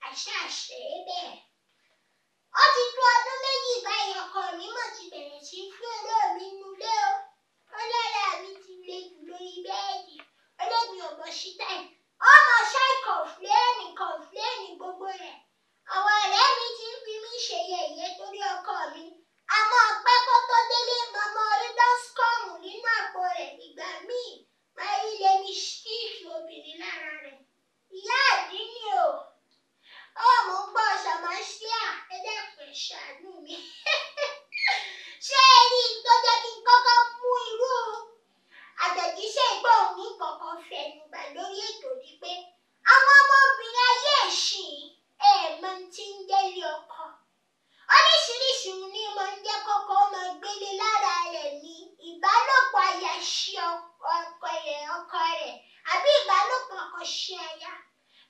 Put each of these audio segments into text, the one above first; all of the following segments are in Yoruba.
àṣà ṣe é bẹ́ẹ̀. Ó ti tó ọdún méjì báyìí ọkọ mi mọ̀ ti bẹ̀rẹ̀ sí fún eré mi nulẹ̀ o. Ọlọ́lá mi ti le jù lórí bẹ́ẹ̀dì. Ọlọ́mi ò mọ̀ sí táì. Ọmọ ṣáì kọ̀fléènì gbogbo rẹ̀. Àwọn ọ̀rẹ́ mi ti ń fi mí ṣe yẹ̀yẹ́ torí ọkọ mi. Àmọ́ ọpẹ́ kó tó délé mọ́mọ́ orí dọ́skọ́ọ̀mù nínú àpò rẹ̀ ìgbà míì. Máa rí lèmi ṣíṣì obìnrin lára rẹ̀. Ìyá Adinni o. Ọmọ ń gbọ́ ṣàmáṣíà ẹ̀dẹ́pẹ̀ ṣàánú mi. Ṣé ẹni tó jẹ́ kí n kọ́kọ́ mú irú àtẹ̀jíṣẹ́ ìgbóhùn mi kọ̀ọ̀kan fẹ̀nu bà lórí ètò ni pé àwọn ọmọbìnrin ayé ẹ̀sìn ẹ̀ẹ̀mọ tí ń délé ọkọ. Oríṣiríṣi ní mo ń jẹ́ kọ́kọ́ ọmọ gbélé lára rẹ̀ ní ìbálòpọ̀ aya sí ọkọ rẹ̀ àbí ìbálòpọ̀ ọkọ sí aya.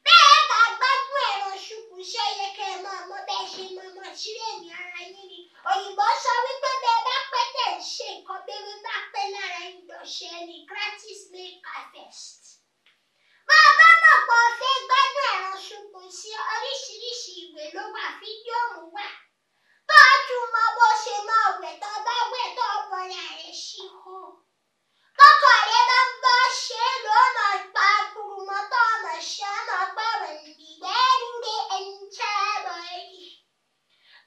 Bẹ́ẹ̀ bá gbádùn ẹ̀rọ ṣùkú ṣe yẹ kẹ́ ẹ máa mọ bẹ́ẹ̀ ṣe mọ̀mọ́ tírèèmì ara yín ni. Òyìnbó sọ wípé bẹ́ẹ̀ bá pẹ́ tẹ̀ ń ṣe nǹkan bẹ́ẹ̀ bá pẹ́ lára yín lọ́ṣẹ́ ni practice make harvest. Bá a bá mọ̀ pé o fẹ́ gbádùn ẹ̀rọ ṣùkú sí oríṣiríṣi ìwé ló wà fídíò wà. Tó a tún mọ bó ṣe máa wẹ̀ tó bá wẹ̀ tó bọ́ra rẹ̀ ṣí hó. Tọkọ rẹ̀ bá ń bọ́ ṣe é lọ́nà pa kurumọ́ tó ọmọ ṣe ọmọ pẹ̀rẹ̀ ìgbẹ́rúre ẹni tí a bọ̀ yìí.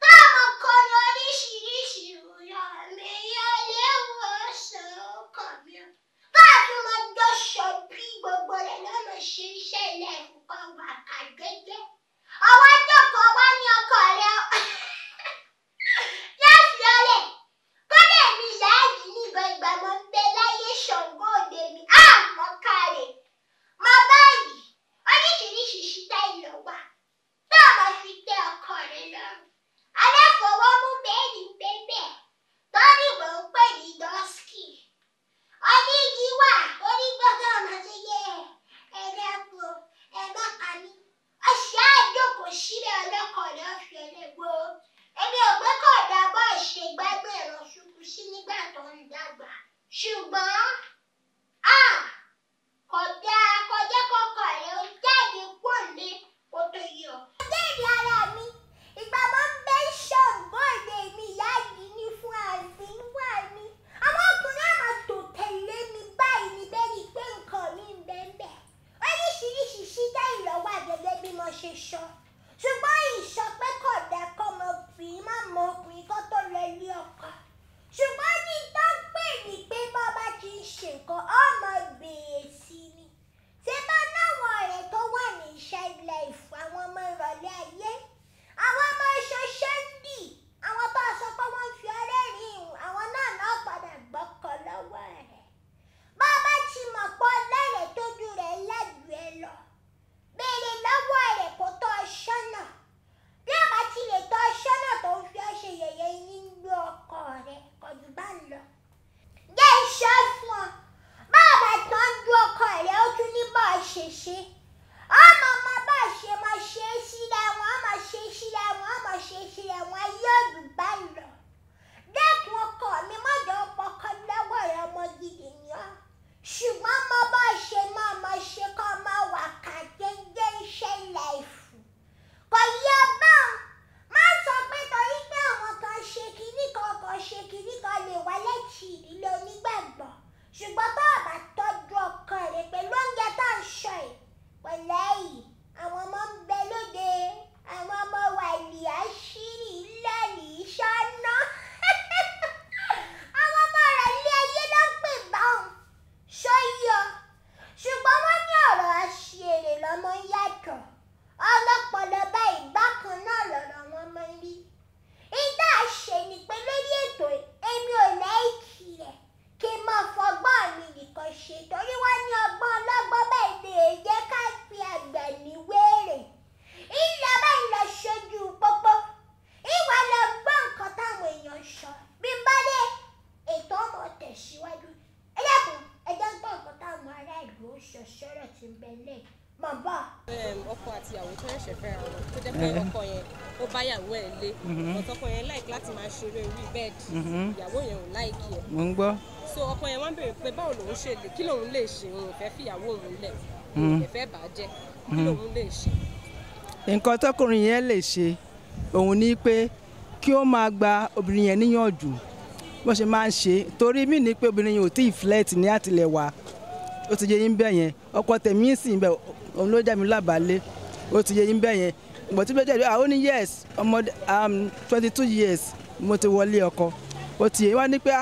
Tó ọmọ kan ní oríṣiríṣi ìròyìn mi yóò léwu ọ̀sán ọkàn mi. Tó a tún mọ jọ ṣọ̀bí gbogbo rẹ̀ lọ́nà ṣe iṣẹ́ ilé ìfúnpá wà ká gẹ́gẹ́. Àwọn ọjọ́ kan wá ní ọkọ rẹ̀ yẹ́fìọ́lẹ̀ kọ́dẹ̀ mi láàyè nígbà ìgbà mo ń bẹ láyé ṣọ̀gbọ́ òde mi mọ́ kárẹ̀ mọ́ báyìí oríṣiríṣi ṣíta ìlọ wà tó o máa fi tẹ ọkọ rẹ lọ́rùn. Aláfọwọ́mú bẹ́ẹ̀ni bẹ́ẹ̀ tó ní ìbò ń pè ní dọ́skì. Onígi wà onígbọ́dọ̀ ọmọ tó yẹ ẹ̀dẹ́gbò ẹ̀gbọ́kàní. Ọ̀sẹ̀ àjòkò sílẹ̀ ọlọ́kọ̀ rẹ̀ fi ẹlẹ́gbò. Èmi ò pé kò dá bọ́ ṣe gbágbé ẹ̀rọ ṣubú sí nígbà tó ń dàgbà. Ṣùgbọ́n kọjá kọkọ rẹ̀ ó jáde pọ̀lé kó tó yọ. Ọjọ́ ara mi, ìgbà mo ń bẹ́ ṣọ̀gbọ́n èdè mi ìyá Adinni fún àgbín wà ní. Àwọn ọkùnrin àmọ̀ tó tẹ̀lé mi báyìí ní bẹ́ẹ̀ ni pé nǹkan mi ń bẹ́ẹ̀. Oríṣiríṣi ṣídá ìlọ́wọ́ gẹ́gẹ́ bí mo ṣe sọ. Ṣùgbọ́n ìsọ pé kò dá kọ́mọbìnrin má mọ ọkùnrin kan tó lọ ilé ọkọ. Ṣùgbọ́n ní tó ń pè ní pé bọ́ bá ti ń ṣe nǹkan ọmọ bèèrè sí ni. Ṣé bá náwọn ọ̀rẹ́ tó wà ní child life àwọn ọmọ ìrọ̀lẹ́ ayé? Àwọn ọmọ ṣoṣo ń dì. Àwọn tó sọ pé wọ́n ń fi ọ̀rẹ́ rìn àwọn náà padà gbọ́kọ̀ lọ́wọ́ rẹ̀. Bá bá ti mọ̀ pé ọlọ́rẹ̀ tójú rẹ̀ lágbèé lọ. Béèrè lọ́wọ́ rẹ̀ kó tọ́ ọ ṣọ́nà. Bí a bá ti lè tọ́ ọ ṣọ́nà tó ń fi ọ́ ṣe yẹ̀yẹ́ nínú ọkọ rẹ̀ kò jù bá ń lọ. Jẹ́ iṣẹ́ fún ọ. Bá a bá tọ́jú ọkọ rẹ̀ ó tún ní bá a ṣe ṣe. Ọmọ bá a ṣe máa ṣe é sílẹ̀ wọn, ọmọ ṣe é sílẹ̀ wọn, ọmọ ṣe é sílẹ̀ wọn ayé òdù bá lọ. Dẹ́kun ọkọ mi mọ́jọ́ ọkọ lọ́wọ́ rẹ̀ ọmọ gidi ni ọ́. Ṣùgbọ́n mo bá ṣe máa ma ṣe kọ́ máa wà ká jẹ́jẹ́ iṣẹ́ láìfù. Kò yẹ báwọn. Má sọ pé torí pé àwọn kan ṣe kinní kan lè wá lẹ́tì ìdílé onígbàgbọ́. Ṣùgbọ́n tó o bá tọ́jú ọkọ rẹ̀ pẹ̀lú oúnjẹ tó ń sọ yìí. Pẹ̀lẹ́ yìí, àwọn ọmọ ń bẹ lóde. Àwọn ọmọ wàlì àṣírí lẹ́rì ìṣáná. Àwọn ọmọ rẹ̀ ilé ayé ló ń pè báwọn. Ṣọ́yọ. Ṣùgbọ́n wọ́n ní ọ̀rọ̀ àṣìírè lọ́mọ yàtọ̀. Ọlọ́pọlọ báyìí bákan náà lọ̀rọ̀ wọn máa ń rí. Ìdá àṣẹ ni pé lórí ètò èmi ò láìkì rẹ̀ kí n máa fọgbọ́n mi nìkan ṣe torí wọ́n ní ọgbọ́n ọlọ́gbọ́n bẹ́ẹ̀ lè jẹ́ ká fi àgbà ní wéèrè. Ìlà báyìí lọ ṣojú pópó. Ìwà lọ gbọ́ nǹkan táwọn èèyàn sọ. Bí bá dé ètò ọmọ tẹ̀síwájú. Ẹ dákun ẹjọ́ gbọ́ nǹkan táwọn ará ìlú sọ sọ́rọ̀ tí ń bẹ lẹ́yìn. Mọ̀ bọ̀. Ọkọ àti ìyàwó tó ṣẹ̀ṣẹ̀ fẹ́ra wọn tó jẹ́ pé ọkọ yẹn ó bá ìyàwó ẹ̀ lé ọ̀tọ́kọ yẹn láìkí láti máa ṣeré orí bẹ́ẹ̀dì ìyàwó yẹn ò láìkí ẹ̀. Mo ń gbọ́. So ọkọ yẹn wọ́n béèrè pé báwo lòun ṣe lè kí lòun lè ṣe òun ò fẹ́ fìyàwó òun lẹ̀ òun ò fẹ́ bàjẹ́ kí lòun lè ṣe. nǹkan tọkùnrin yẹn lè ṣe òun ni pé kí ó máa gba obìnrin yẹn níyànjú bó ṣe máa ń ṣe torí mí ní pé obìnrin yẹn ò tí ì flirt ní àtìlẹ̀ wa ó ti yẹ yín bẹ́ẹ̀ yẹn ọkọ tẹ̀mí sì ń bẹ̀ òun ló já mi lábàálẹ̀ ó ti yẹ yín bẹ́ẹ̀ yẹn ìgbà tí bẹ́ẹ̀ jẹ́ ó ní yes ọmọdé 22 years mo ti wọlé ọkọ ó ti yẹ wá ní pé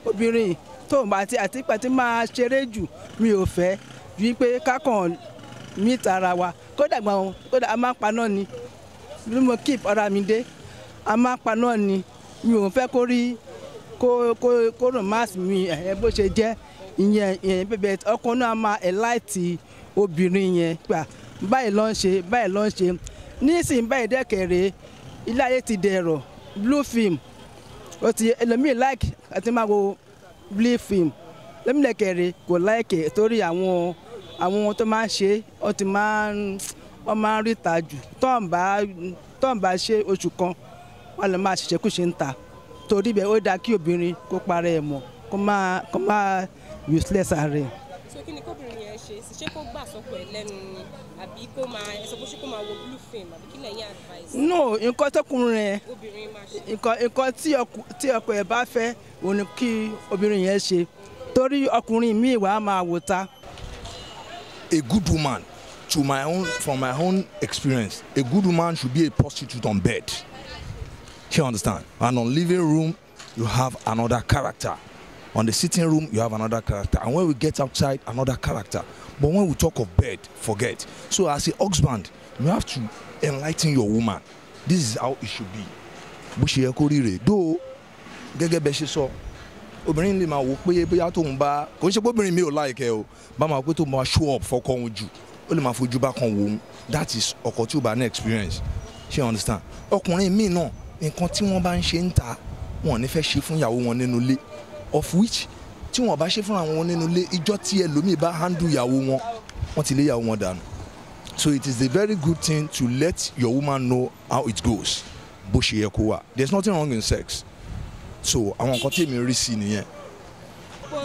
obìnrin tó ń bá àti pàtí máa ṣeré jù mi ò fẹ́ ju pé kákan meet ara wa kódà a máa ń paná ni bí mo keep ara mi dé a máa ń paná ni mi ò fẹ́ kó rí kó romance mi bó ṣe jẹ́ ìyẹn bẹ́ẹ̀ ọkùnrin náà máa ẹ̀láìtì obìnrin yẹn gbà báyìí ló ń ṣe nísìnyí báyìí dẹ́kẹ̀rẹ́ ilé ayé ti dẹ̀rọ̀ blue film ó ti ẹlòmíì like àti máa wo blue film lẹ́mìlẹ́kẹ̀rẹ́ kò like torí àwọn tó máa ń ṣe wọ́n máa ń ríta jù tó ń bá ṣe oṣù kan wọ́n lè máa ṣiṣẹ́ kù ṣe ń ta torí bẹ́ẹ̀ ó dáa kí obìnrin kó parẹ́ ẹ̀ mọ̀ kó máa useless rẹ̀. so kí ni kóbìnrin yẹn ṣe kó gbà sọ́kọ ẹ̀ lẹ́nu ni àbí kó máa ẹ̀sọ́ bó ṣe kó máa wo blue film àbí kí lẹ́yìn advice. no nǹkan tọkùnrin rẹ̀ obìnrin máa ṣe. nǹkan tí ọkọ ẹ̀ bá fẹ́ òun ni kí obìnrin yẹn ṣe torí ọkùnrin míì wàá máa wò ta. A good woman, from my own experience, a good woman should be a prostitute on bed. You understand? And on living room, you have another character. On the sitting room, you have another character. And when we get outside, another character. But when we talk of bed, forget. So as a husband, you have to enlighten your woman. This is how it should be. Bó ṣe yẹ kó rí rè. Though, gẹ́gẹ́ bẹ́ ṣe sọ, obìnrin lè máa wò pé bóyá tóun bá kò ń ṣe pé obìnrin mi ò láìkẹ́ o bá máa pé tó máa show up fọ́kọ òun jù ó lè máa fojú bá kan wò ó that is ọkọ tí ó bá ní experience ṣé you understand ọkùnrin míì náà nǹkan tí wọ́n bá ń ṣe ń ta wọn ò ní fẹ́ ṣe fún ìyàwó wọn nínú ilé of which tí wọ́n bá ṣe fún àwọn wọn nínú ilé ìjọ tí ẹlòmíì bá handle ìyàwó wọn ti lé ìyàwó wọn dànù so it is a very good thing to let your woman know how it goes bó ṣe yẹ kó wà there is nothing wrong in sex. So àwọn nǹkan tí èmi rí sí nìyẹn.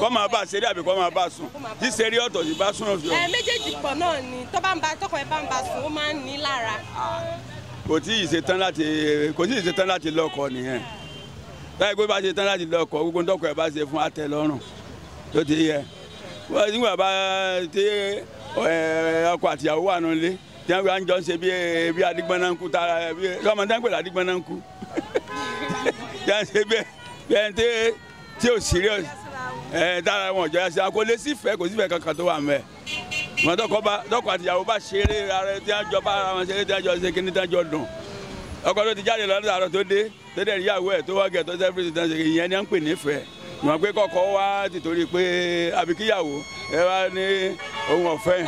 kọ́ máa bá a ṣeré àbí kọ́ máa bá a sùn tí ṣeré ọ̀tọ̀ sí bá sùn ọ̀tọ̀. méjèèjì pọ̀ náà ni tọkọ ẹ̀ bá ń bá sùn ó máa ń ní lára. kò tí ì ṣetán láti lọ́kọ nìyẹn táyì pé bá ṣe tán láti lọ́kọ gbogbo tọkọ ẹ̀ bá ṣe fún àtẹ́ lọ́rùn tó ti yẹ wọ́n nígbà bá tí ọkọ àtìyàwó wà nílé tí wọ́n jọ ń ṣe bí adigbanaku tára bí ọmọdé ń pè ládìgbanaku tí wọ́n ṣe bẹ́ẹ̀ tí ò serious dára wọn jọ ẹsẹ kò lè sífẹ̀ẹ́ kò sífẹ̀ẹ́ kankan tó wà mẹ́ wọn tọkọ àtìyàwó bá ṣeré ara tí wọ́n jọ bá ara wọn ṣeré tí wọ́n jọ ṣe kíní tí wọ́n jọ dùn ọkọ tó ti jáde lọ́dọ̀ àrọ̀ tó dé tó dẹ̀ ìyàwó ẹ̀ tó wá gẹ̀ tó ṣe fíìsì tó ṣe ìyẹn ni wọ́n ń pè nífẹ̀ẹ́ ìwọ̀n pé kọ́kọ́ wá ti torí pé àbíkíyàwó ẹ wá ní ohun ọ̀fẹ́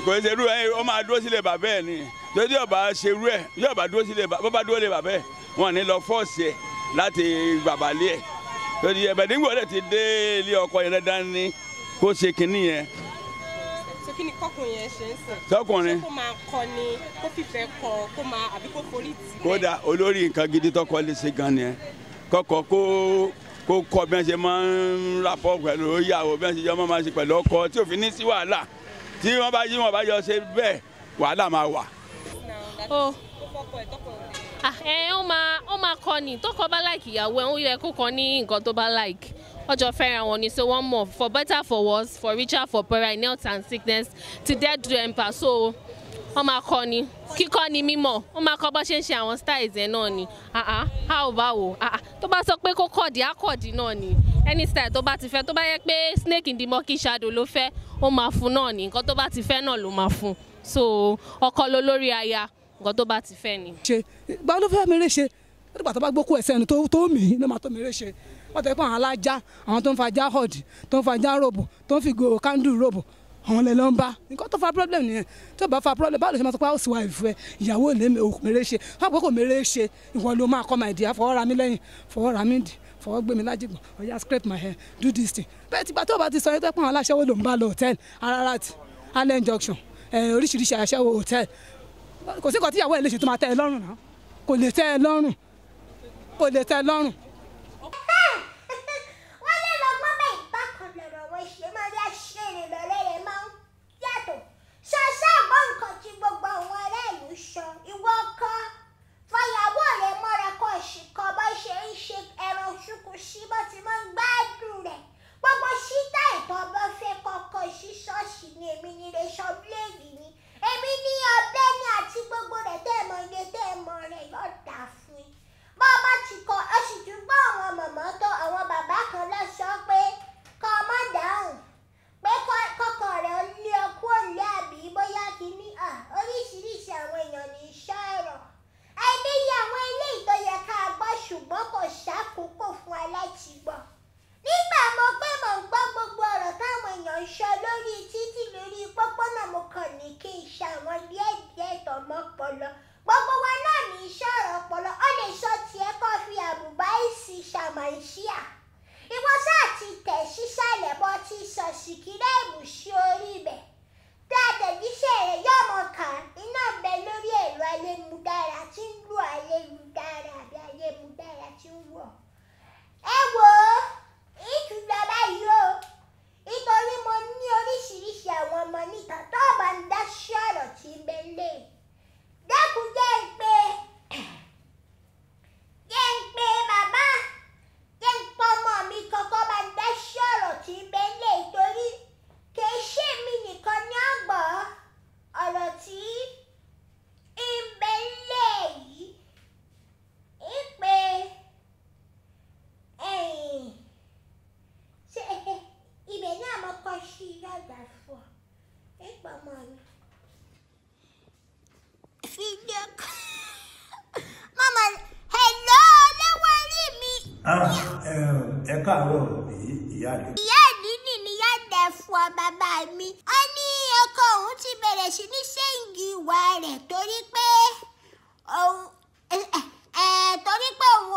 kò ṣerú ẹ ó máa dúró sílé bàbá ẹ ni tó tí ọba ṣerú ẹ yóò bá dúró sílé bàbá dúró lé bàbá ẹ wọn ní lọ fọ́ọ̀sì ẹ láti gbàbálé ẹ tó ti ẹbẹ nígbà wọlé ti dé ilé ọkọ yẹn dandan ni kó ṣe kinní yẹn. so kí ni kọkùnrin yẹn ṣe ń sìn. tọkùnrin ṣé kó máa kọ ni kó fìfẹ́ kọ kó máa àbí kó forí tì. kódà olórí nǹkan gidi tọkọ lè ṣe gan ni ẹ kọkọ kó kọ bí wọn ṣe máa ń rapọ pẹ̀lú ìyàwó bí wọn ṣe jọ máa ṣe pẹ̀lú ọkọ tí òfin ní sí wàhálà tí wọn bá yọ ṣe bẹ́ẹ̀ wàhálà máa wà. ó máa kọ ni tọkọ bá like ìyàwó ẹ ó yẹ kó kọ ní nǹkan tó bá like ọjọ́ fẹ́ràn wọn ni so one more for better for worse for richer for poorer in health and sickness to death do emper so wọ́n máa kọ́ ni kíkọ́ ni mímọ̀ wọ́n máa kọ́ bó ṣe ń ṣe àwọn styles ẹ̀ náà ni a ò bá wò tó bá sọ pé kó kọ̀dí á kọ̀dí náà ni any style tó bá ti fẹ́ tó bá yẹ pé snake in the murky shadow ló fẹ́ ó máa fún náà ni nǹkan tó bá ti fẹ́ náà ló máa fún so ọkọ ló lórí aya nǹkan tó bá ti fẹ́ ni. ṣe báwo ló fẹ́ mèrè ṣe nígbà tó bá gbókù ẹsẹ̀ ẹni tó mì í ló máa tó mèrè ṣe wọ́n tẹ́ pé àwọn alájà àwọn tó ń fa já hot tó ń fa já ròbò tó ń fi go candle ròbò àwọn lè lọ ń bá nǹkan tó fa problem nìyẹn tó bá fa problem báwo ló ṣe máa sọ pé housewife ẹ ìyàwó lè mèrè ṣe wọ́n àpò kò mèrè ṣe ìwọ ló máa kọ́ my dear fọwọ́ ra mi lẹ́yìn fọwọ́ ra mi dì fọwọ́ gbé mi lájìgbọ̀n ọ̀yà scrape my hair do this thing bẹ́ẹ̀ tí tó bá ti sọ yẹn tó pọ̀ àwọn aláṣẹ́wó ló ń bá lọ hotel Ararat Allen Junction oríṣiríṣi aṣẹ́wó hotel kò sí nǹkan tí ìyàwó ẹ̀ lè ṣe tó máa tẹ́ ẹ lọ́rùn náà kò lè tẹ́ ẹ lọ́rùn kò lè tẹ́ ẹ lọ́rùn. wọ́n lè lọ gbọ́ bẹ́ẹ̀ bákan lọ́rọ̀ wọn ṣe máa ń yá ṣe ìrìnlọ́lẹ́ yẹn máa ń yàtọ̀ ṣàṣà àgbọ̀n ọmọ ọpọlọ gbogbo wa náà ní iṣẹ́ ọ̀rọ̀ ọpọlọ ó lè sọ tiẹ̀ kó fi àbùbá ìsì ṣàmàìṣíà ìwọ sáà ti tẹ̀ sísàlẹ̀ bọ́ ti sọ síkírẹ́ ìbùsí orí ibẹ̀ tí àtẹ̀jíṣẹ́ rẹ̀ yóò mọ̀ kàn iná bẹ lórí ẹ̀rọ ayélujára tí ń lù ayélujára àbí ayélujára tí ń wọ̀ ẹ wò ó ìtura báyìí o nítorí mo ní oríṣiríṣi àwọn ọmọ níta tó bá ń dá sí ọ̀rọ̀ tí ń bẹ lé dẹ́kun jẹ́ ń pé bàbá jẹ́ ń pọ́ ọmọ mi kọ́kọ́ bá ń dá sí ọ̀rọ̀ tí ń bẹ lé torí kì í ṣe mi nìkan ní àgbọ̀ ọ̀rọ̀ tí ń bẹ lé yìí ń pé ṣe ibẹ̀ náà mo kọ́ sí yàgbà fún ọ nípa ọmọ mi. Fídíò mama hello lọ́wọ́ rí mi. Ẹ káàárọ̀ ìyá rẹ̀. Ìyá Adinni ni yá dẹ̀ fún ọ bàbá mi. Ó ní ọkọ òun ti bẹ̀rẹ̀ sí ní ṣéǹgì ìwà rẹ̀ torí pé òun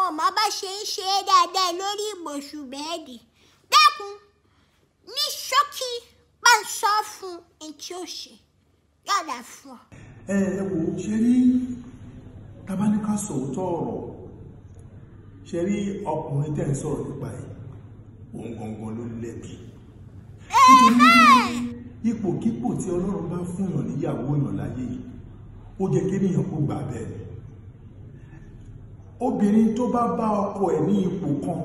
ọmọ bá ṣe ń ṣe é dáadáa lórí ìbòsùn bẹ́ẹ̀dì. Dákun ní ṣókí bá ń sọ fún un tí ó ṣe yọ̀dà fún ọ. Ẹ wò ó ṣe rí tabaníkà sòótọ́ ọ̀rọ̀ ṣe rí ọkùnrin tẹ̀ ń sọ̀rọ̀ nípa ẹ̀ òun gangan ló lẹ́bi. Nítorí ipòkípò tí Ọlọ́run bá fún yàn níyàwó yàn láyé yìí ó jẹ́ kí ènìyàn kó gbà bẹ́ẹ̀ ni. Obìnrin tó bá bá ọkọ ẹ̀ ní ipò kan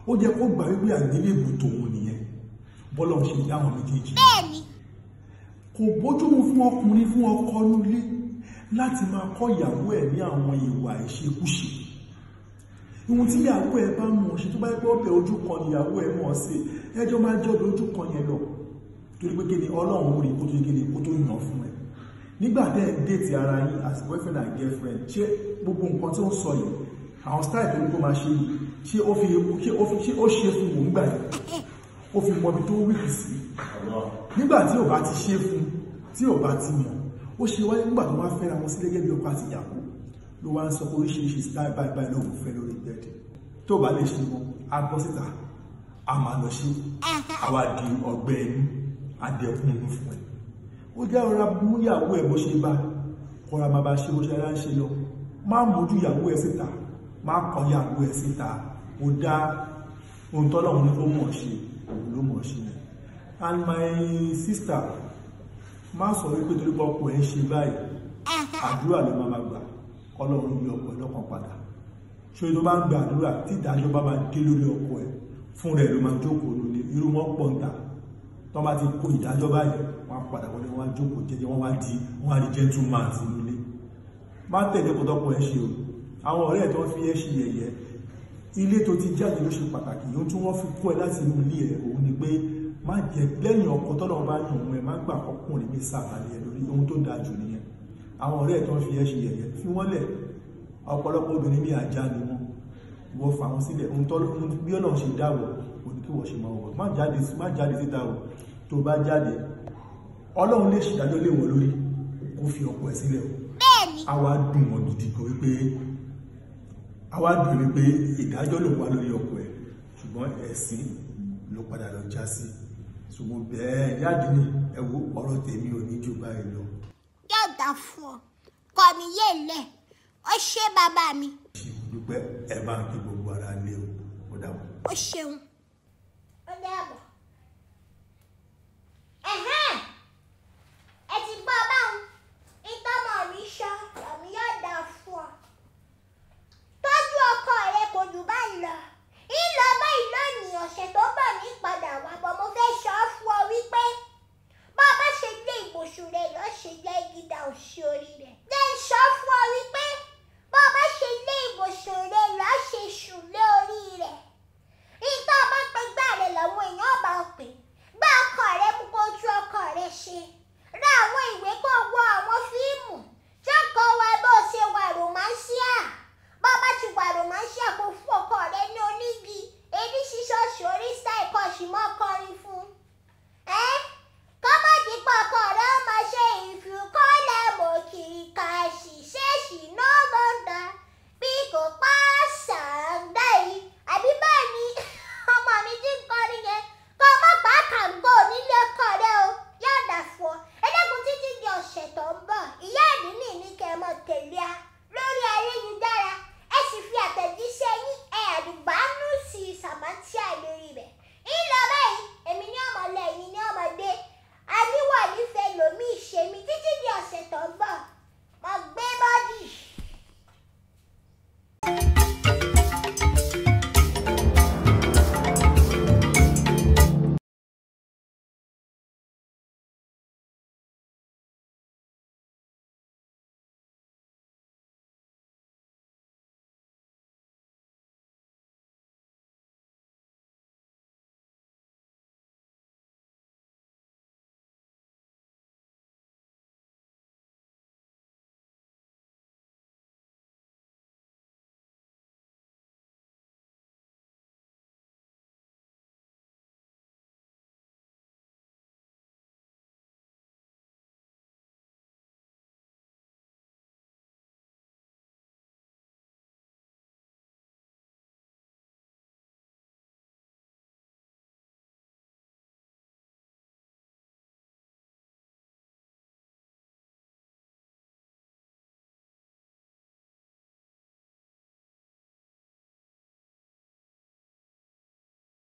ó jẹ́ kó gbà wípé àgbélébù tòun nìyẹn bọ́lá ń ṣe dáhùn méjèèjì. Bẹ́ẹ̀ni. Kò bójúmu fún ọkùnrin fún ọkọ nílé láti máa kọ́ ìyàwó ẹ̀ ní àwọn ìwà ìṣekúṣe. Ìwọ̀n tí ìyàwó ẹ̀ bá mọ̀ ṣe tó bá pẹ́ ọbẹ̀ ojú kan ìyàwó ẹ̀ mọ̀ sí ẹjọ́ máa jọ́ lójú kan yẹn lọ torí pé kíni Ọlọ́run rí kó tó kíni kó tó yàn fún ẹ. Nígbà tẹ́ ẹ̀ déètì ara yín as boyfriend and girlfriend ṣé gbogbo nǹkan tí ó ń sọ yìí àwọn style tó ní kó máa ṣe yìí ṣé ó ṣe fún òun gbà yìí ó fi mọ ibi tó wíkì sí nígbà tí ò bá ti ṣe fún tí ò bá ti mọ̀ ó ṣe wáyé nígbà tó wá fẹ́ra wọn sí gẹ́gẹ́ bí ọkọ àti ìyàwó ló wá ń sọ pé oríṣiríṣi style báyìí lóhùn fẹ́ lórí bẹ́ẹ̀dì tó bá lè ṣe wọn á bọ́ síta a máa lọ ṣe àwa di ọgbẹ́ ẹnu adẹkùn inú fún ẹ ó jẹ́ ọ̀rá mú ìyàwó ẹ̀ bó ṣe bá kọ́ra máa bá ṣe bó ṣe rán ṣe lọ má mójú ìyàwó ẹ̀ síta má kọ́ ìyàwó ẹ̀ síta ó dá ohun tọ́lọ́run ní ó mọ̀ ṣe òun ló mọ̀ ṣe and my sister má sọ wípé torí pé ọkọ ẹ̀ ń ṣe báyìí àdúrà ló máa gbà Ọlọ́run yọ ọkọ lọ́kàn padà ṣé tó bá ń gba àdúrà tí ìdájọ́ bá máa dé lórí ọkọ ẹ̀ fún rẹ̀ ló máa jókòó lórí irú wọn pọ̀ ń ta tó bá ti kó ìdájọ́ báyìí wọ́n padà wọlé wọ́n jókòó jẹ́jẹ́ wọ́n wá di gentleman sínú ilé má tẹ̀lé kọ́tọ́kọ́ ẹ̀ ṣe o àwọn ọ̀rẹ́ tó ń fi ẹ́ ṣe yẹ̀yẹ́ ilé tó ti jáde ló ṣe pàtàkì ohun tí wọ́n fi kó ẹ láti inú ilé ẹ̀ òun ni pé má jẹ lẹ́yìn ọkọ tọ́lọ́run bá yàn òun ẹ̀ má gbà ọkùnrin ní sàbàlẹ̀ ẹ̀ lórí ohun tó dáa jù nìyẹn àwọn ọ̀rẹ́ tó ń fi ẹ́ ṣe yẹ̀yẹ́ fi wọ́n lẹ̀ ọ̀pọ̀lọpọ̀ obìnrin ní àjá ni wọ́n fà wọ́n sílẹ̀ ohun bí Ọlọ́run ṣe dáwọ̀ òní kí wọ́n ṣe máa wọ̀ má jáde síta o tó bá jáde Ọlọ́run lè ṣèdájọ́ lé wọn lórí kó fi ọkọ ẹ̀ sílẹ̀ o àwa dùn wọn gidi kan wípé ìdájọ́ ló wà lórí ọkọ ẹ̀ ṣùgbọ́n ẹ̀sìn ló padà lọ já sí ṣùgbọ́n bẹ́ẹ̀ Ìyá Adinni ẹ wo ọ̀rọ̀ tèmi ò ní jù báyìí lọ. Yóò dá fún ọ kọ mi yé lẹ ó ṣe bàbá mi. dúpẹ́ ẹ bá ń kí gbogbo ara lé o ó dàbọ̀. ó ṣeun ó dàbọ̀. ẹ ti gbọ́ báwọn ìtọ́mọ̀ mi ṣọ́ ọ̀mí yóò dá fún ọ. tọ́jú ọkọ rẹ kò jù báyìí lọ. ìlọ báyìí lónìí ọ̀sẹ̀ tó bọ̀ ní padà wá bọ̀ mo fẹ́ sọ fún ọ wípé bá a bá ṣe gbé ìbòsùn rẹ lọ ṣe jẹ́ gíga òsì orí rẹ̀. jẹ́ sọ fún ọ wípé bá a bá ṣe gbé ìbòsùn rẹ lọ ṣe sùn lé orí rẹ̀. ìtọ́ bá pẹ́ gbà rẹ̀ lọ́wọ́ èèyàn bá pè gbá ọkọ rẹ mú kó tú ọkọ rẹ ṣe. ra àwọn ìwé